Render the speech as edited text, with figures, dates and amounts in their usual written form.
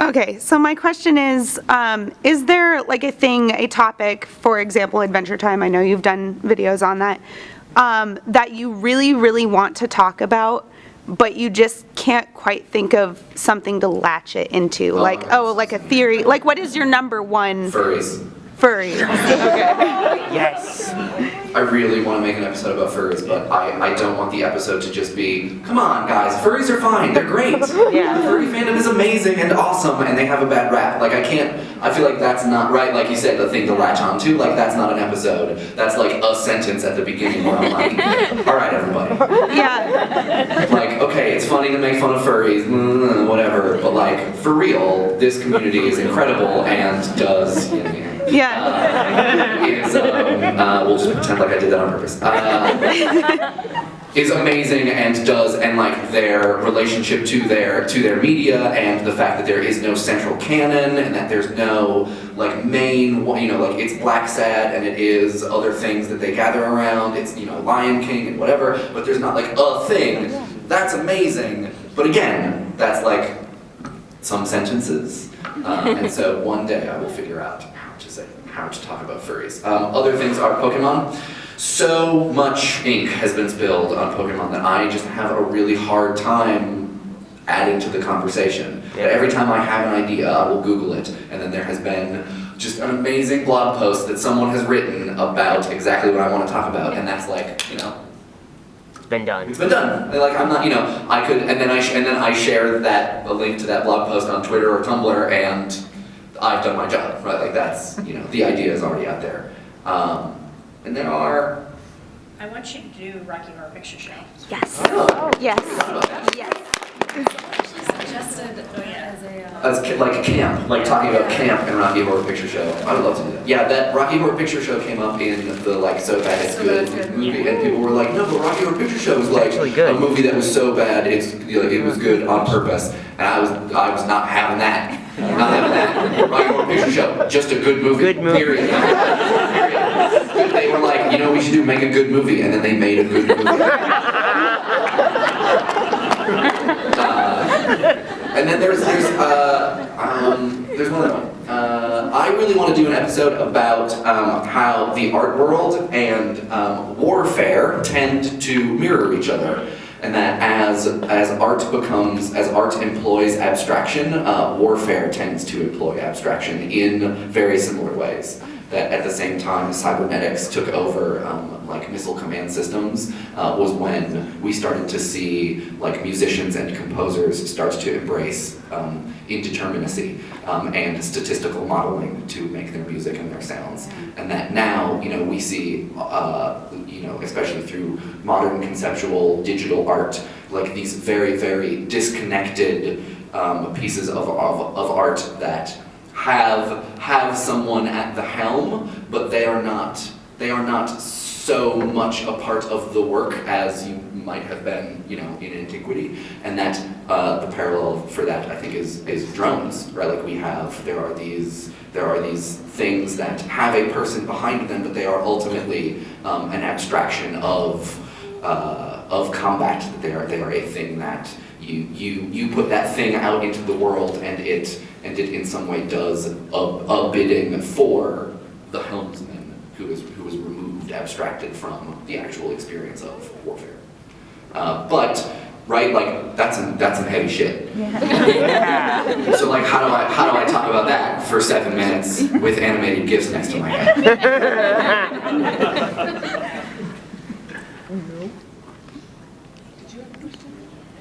Okay, so my question is there like a topic, for example, Adventure Time, I know you've done videos on that, that you really, really want to talk about, but you just can't quite think of something to latch it into? Like a theory. Like, what is your number one? Furries. Furries. Okay. Yes. I really want to make an episode about furries, but I don't want the episode to just be, come on guys, furries are fine, they're great. Yeah. The furry fandom is amazing and awesome, and they have a bad rap. Like I feel like that's not right, like you said, the thing to latch onto, like that's not an episode. That's like a sentence at the beginning where I'm like, alright everybody. Yeah. Like, okay, it's funny to make fun of furries, whatever, but like, for real, this community is incredible and does, Yeah. we'll just pretend like I did that on purpose. Is amazing and does, and like their relationship to their media, and the fact that there is no central canon and that there's no like main, like it's Black Sad and it is other things that they gather around. It's Lion King and whatever, but there's not like a thing. That's amazing. But again, that's like some sentences, and so one day I will figure out how to talk about furries. Other things are Pokemon. So much ink has been spilled on Pokemon that I just have a really hard time adding to the conversation. Yeah. Every time I have an idea, I will Google it, and then there has been just an amazing blog post that someone has written about exactly what I want to talk about, and that's like, It's been done. it's been done. Like I'm not, I could, and then I share a link to that blog post on Twitter or Tumblr, and I've done my job, right? Like that's, the idea is already out there. And there are... I want you to do Rocky Horror Picture Show. Yes. Oh, Yes. yes. Yes. Suggested as a... As like camp, like talking about camp and Rocky Horror Picture Show. I would love to do that. Yeah, that Rocky Horror Picture Show came up in the like So Bad It's Good movie, and people were like, no, but Rocky Horror Picture Show is like a movie that was so bad it was good on purpose, and I was not having that. Not having that. Rocky Horror Picture Show, just a good movie. Good movie. Period. They were like, we should make a good movie, and then they made a good movie. And then there's one other one. I really want to do an episode about how the art world and warfare tend to mirror each other, and that as art employs abstraction, warfare tends to employ abstraction in very similar ways. That at the same time cybernetics took over like missile command systems was when we started to see like musicians and composers start to embrace indeterminacy and statistical modeling to make their music and their sounds. And that now, we see, especially through modern conceptual digital art, like these very, very disconnected pieces of art that have someone at the helm, but they are not so much a part of the work as you might have been, in antiquity. And that the parallel for that, I think, is drones, right? Like there are these things that have a person behind them, but they are ultimately an abstraction of combat. That they are a thing that you put that thing out into the world, and it in some way does a bidding for the helmsman who is removed, abstracted from the actual experience of warfare. But right, like that's some heavy shit. Yeah. So like, how do I talk about that for 7 minutes with animated GIFs next to my head?